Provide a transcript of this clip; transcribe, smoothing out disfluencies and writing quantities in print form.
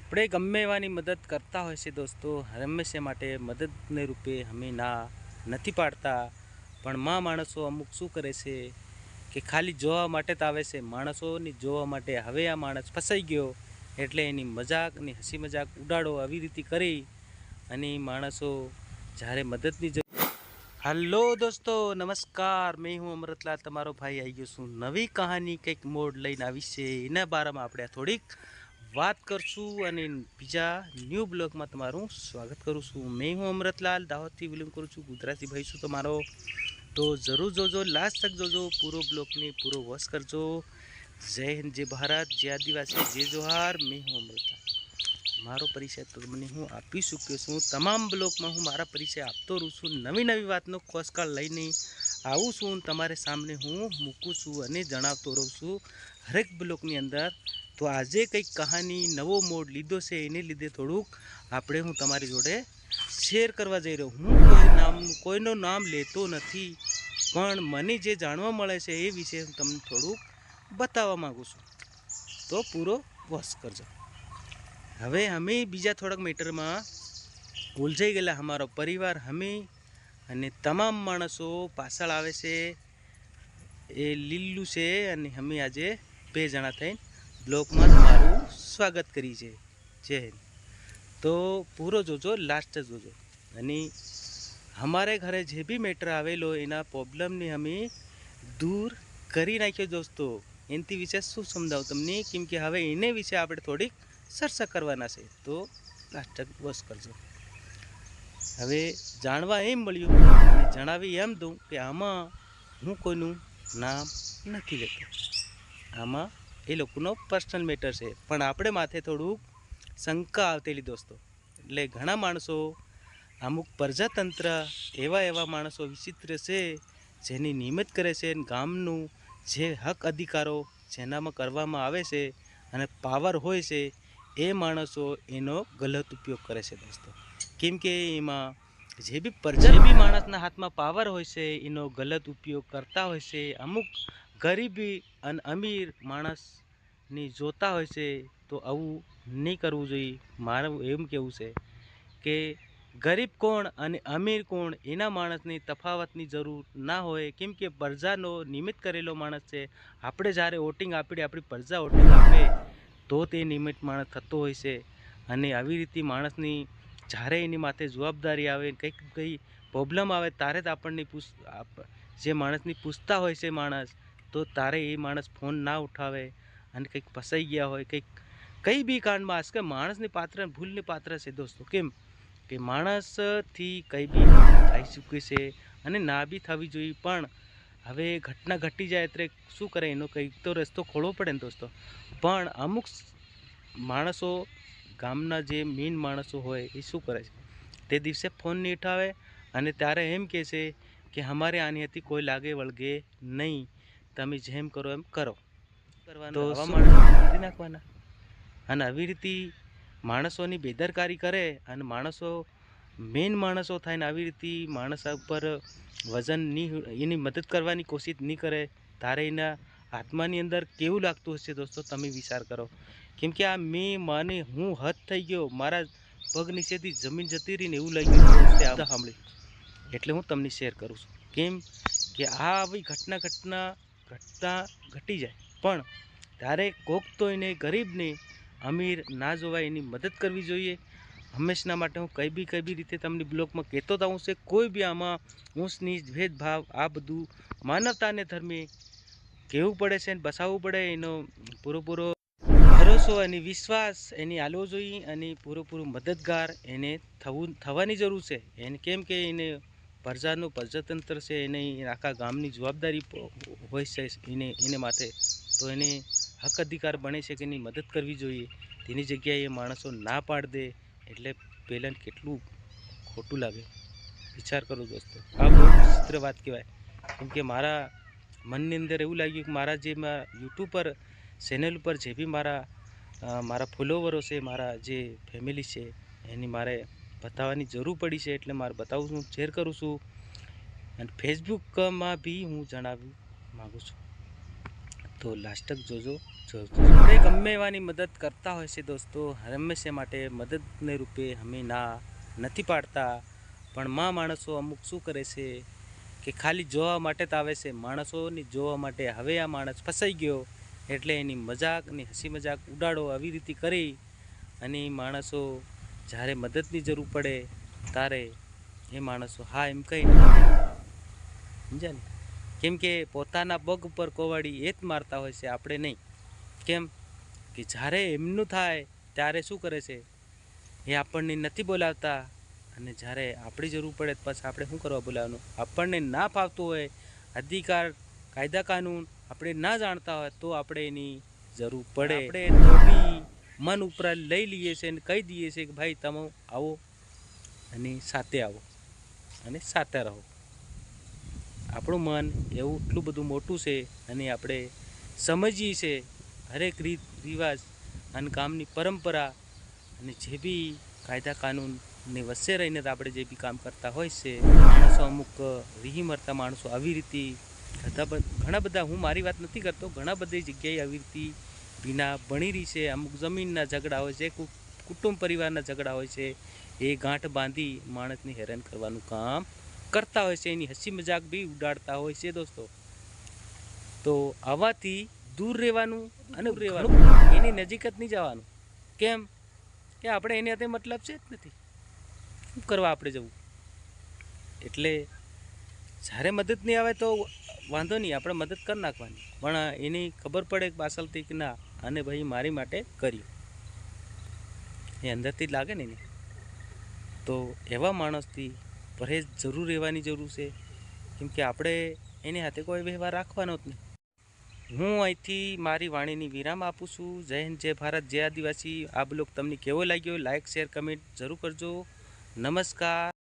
આપણે ગમે એવાની મદદ કરતા હોય છે દોસ્તો, હંમેશા માટે મદદને રૂપે અમે ના નથી પાડતા. પણ માણસો અમુક શું કરે છે કે ખાલી જોવા માટે જ આવે છે, માણસોની જોવા માટે. હવે આ માણસ ફસાઈ ગયો એટલે એની મજાક અને હસી મજાક ઉડાડો આવી રીતે કરી અને માણસો જ્યારે મદદની હલો દોસ્તો, નમસ્કાર. મેં હું અમૃતલાલ, તમારો ભાઈ આવી ગયો છું નવી કહાની કંઈક મોડ લઈને આવી છે. એના બારામાં આપણે થોડીક વાત કરશું અને બીજા ન્યૂ બ્લોગમાં તમારું સ્વાગત કરું છું. મેં હું અમૃતલાલ, દાહોદથી બિલોંગ કરું છું, ગુજરાતી ભાઈ છું તમારો. તો જરૂર જોજો, લાસ્ટ તક જોજો, પૂરો બ્લોગને પૂરો વોચ કરજો. જય હિન્દ, જય ભારત, જય આદિવાસી, જય જોહાર. મેં હું અમૃતલાલ. મારો પરિચય તો મને હું આપી ચૂક્યો છું. તમામ બ્લોગમાં હું મારા પરિચય આપતો રહું છું. નવી નવી વાતનો ખોજકાળ લઈને આવું છું, તમારે સામે હું મૂકું છું અને જણાવતો રહું છું હરેક બ્લોગની અંદર. તો આજે કંઈક કહાની નવો મોડ લીધો છે, એને લીધે થોડુંક આપણે હું તમારી જોડે શેર કરવા જઈ રહ્યો. હું કોઈનું નામ લેતો નથી, પણ મને જે જાણવા મળે છે એ વિશે હું તમને થોડુંક બતાવવા માગું છું. તો પૂરો વોચ કરજો. હવે અમે બીજા થોડાક મીટરમાં ઉલઝાઈ ગયેલા, અમારો પરિવાર અમે અને તમામ માણસો પાછળ આવે છે. એ લીલું છે અને અમે આજે 2 જણા થઈને બ્લોકમાં તમારું સ્વાગત કરી છે. જય હિન્દ. તો પૂરો જોજો, લાસ્ટ જોજો. અને અમારે ઘરે જે બી મેટર આવેલો એના પ્રોબ્લેમને અમે દૂર કરી નાખ્યો દોસ્તો. એનાથી વિશે શું સમજાવું તમને, કેમ કે હવે એને વિશે આપણે થોડીક ચર્ચા કરવાના છે. તો લાસ્ટ વોચ કરજો. હવે જાણવા એમ મળ્યું અને જણાવી એમ દઉં કે આમાં હું કોઈનું નામ નથી લેતો. આમાં એ લોકોનો પર્સનલ મેટર છે, પણ આપણે માથે થોડુંક શંકા આવતેલી દોસ્તો. એટલે ઘણા માણસો, અમુક પ્રજાતંત્ર એવા માણસો વિચિત્ર છે જેની નિયમિત કરે છે. ગામનું જે હક અધિકારો જેનામાં કરવામાં આવે છે અને પાવર હોય છે, એ માણસો એનો ગલત ઉપયોગ કરે છે દોસ્તો. કેમ કે એમાં જે બી માણસના હાથમાં પાવર હોય છે એનો ગલત ઉપયોગ કરતા હોય છે. અમુક ગરીબી અને અમીર માણસની જોતા હોય છે. તો આવું નહીં કરવું જોઈએ. મારું એમ કહેવું છે કે ગરીબ કોણ અને અમીર કોણ એના માણસની તફાવતની જરૂર ના હોય. કેમ કે પ્રજાનો નિમિત્ત કરેલો માણસ છે. આપણે જ્યારે વોટિંગ આપણી પ્રજા વોટિંગ આપે તો તે નિમિત્ત માણસ થતો હોય છે. અને આવી રીતે માણસની જ્યારે એની માથે જવાબદારી આવે, કંઈ પ્રોબ્લેમ આવે, ત્યારે જ આપણને જે માણસની પૂછતા હોય છે માણસ, તો તારે એ માણસ ફોન ના ઉઠાવે અને કંઈક ફસાઈ ગયા હોય, કંઈ બી કાંડમાં આજ કે માણસની ભૂલની પાત્ર છે દોસ્તો. કેમ કે માણસથી કંઈ બી થઈ ચૂકે છે અને ના બી થવી જોઈએ. પણ હવે ઘટના ઘટી જાય એટલે શું કરે, એનો કંઈક તો રસ્તો ખોલવો પડે ને દોસ્તો. પણ અમુક માણસો, ગામના જે મેઇન માણસો હોય એ શું કરે છે, તે દિવસે ફોન નહીં ઉઠાવે અને ત્યારે એમ કહે છે કે અમારે આની કોઈ લાગે વળગે નહીં, તમે જેમ કરો એમ કરો. તો આવા માણસો મારી નાખવાના. અને આવી રીતે માણસોની બેદરકારી કરે અને માણસો મેઇન માણસો થાય ને આવી રીતે માણસ ઉપર વજન નહીં, એની મદદ કરવાની કોશિશ નહીં કરે, તારે એના આત્માની અંદર કેવું લાગતું હશે દોસ્તો, તમે વિચાર કરો. કેમ કે આ હું હદ થઈ ગયો, મારા પગ નીચેથી જમીન જતી રહીને એવું લાગ્યું સાંભળી, એટલે હું તમને શેર કરું છું. કેમ કે આ આવી ઘટના ઘટી જાય, પણ ત્યારે કોક તો એને ગરીબને અમીર ના જોવાય, એની મદદ કરવી જોઈએ. હંમેશના માટે હું કઈ બી રીતે તમને બ્લોગમાં કહેતો થાઉં છે, કોઈ બી આમાં ઊંચ નીચ ભેદભાવ, આ બધું માનવતાને ધર્મે કહેવું પડે છે અને બસાવવું પડે. એનો પૂરો ભરોસો અને વિશ્વાસ એને આલવો જોઈએ અને પૂરું મદદગાર એને થવાની જરૂર છે. એને કેમ કે એને પ્રજાતંત્ર છે, એને આખા ગામની જવાબદારી હોય છે એને માથે. તો એને હક અધિકાર બને છે કે એની મદદ કરવી જોઈએ. તેની જગ્યાએ એ માણસો ના પાડ દે એટલે પહેલાં કેટલું ખોટું લાગે, વિચાર કરો દોસ્તો. આ બહુ વિચિત્ર વાત કહેવાય. કેમ કે મારા મનની અંદર એવું લાગ્યું કે મારા જે યુટ્યુબ પર ચેનલ ઉપર જે બી મારા ફોલોવરો છે, મારા જે ફેમિલી છે, એની મારે બતાવવાની જરૂર પડી છે. એટલે મારે બતાવું છું, શેર કરું છું અને ફેસબુકમાં બી હું જણાવવા માગું છું. તો લાસ્ટ તક જોજો. આપણે ગમે એવાની મદદ કરતા હોય છે દોસ્તો, હંમેશા માટે મદદને રૂપે અમે ના નથી પાડતા. પણ માણસો અમુક શું કરે છે કે ખાલી જોવા માટે જ આવે છે, માણસોની જોવા માટે. હવે આ માણસ ફસાઈ ગયો એટલે એની મજાક અને હસી મજાક ઉડાડો આવી રીતે કરી અને માણસો જ્યારે મદદની જરૂર પડે ત્યારે એ માણસો હા એમ કહીને સમજ્યા ને. કેમ કે પોતાના પગ ઉપર કોવાડી એ જ મારતા હોય છે, આપણે નહીં. કેમ કે જ્યારે એમનું થાય ત્યારે શું કરે છે, એ આપણને નથી બોલાવતા. અને જ્યારે આપણી જરૂર પડે પછી આપણે શું કરવા બોલાવવાનું? આપણને ના ફાવતું હોય, અધિકાર કાયદા કાનૂન આપણે ના જાણતા હોય તો આપણે એની જરૂર પડે આપણે તો બી મન ઉપર લઈ લઈએ છીએ અને કહી દઈએ છીએ કે ભાઈ તમે આવો અને સાથે આવો અને સાથે રહો. આપણું મન એવું એટલું બધું મોટું છે અને આપણે સમજીએ છીએ હરેક રીત રિવાજ અને કામની પરંપરા અને જે બી કાયદા કાનૂનની વચ્ચે રહીને આપણે જે બી કામ કરતા હોય છે. માણસો અમુક રીહી મરતા માણસો આવી રીતે ઘણા બધા, હું મારી વાત નથી કરતો, ઘણા બધી જગ્યાએ આવી રીતે વિના ભણી રહી છે. અમુક જમીનના ઝઘડા હોય છે, કુટુંબ પરિવારના ઝઘડા હોય છે, એ ગાંઠ બાંધી માણસને હેરાન કરવાનું કામ કરતા હોય છે, એની હસી મજાક બી ઉડાડતા હોય છે દોસ્તો. તો આવાથી દૂર રહેવાનું અને એની નજીક જ નહીં જવાનું. કેમ કે આપણે એની હાથે મતલબ છે જ નથી, શું કરવા આપણે જવું? એટલે જ્યારે મદદ નહીં આવે તો વાંધો નહીં, આપણે મદદ કરી નાખવાની, પણ એની ખબર પડે પાછળથી કે ના અને ભાઈ મારી માટે કર્યું, એ અંદરથી જ લાગે ને એને. તો એવા માણસથી પरहेજ જરૂર રહેવાની જરૂર છે. કેમ કે આપણે એની હાથે કોઈ વ્યવહાર રાખવાનો જ નહીં. હું અહીંથી મારી વાણીની વિરામ આપું છું. જય હિન્દ, જય ભારત, જય આદિવાસી. આ બ્લોગ તમને કેવો લાગ્યો? લાઇક, શેર, કમેન્ટ જરૂર કરજો. નમસ્કાર.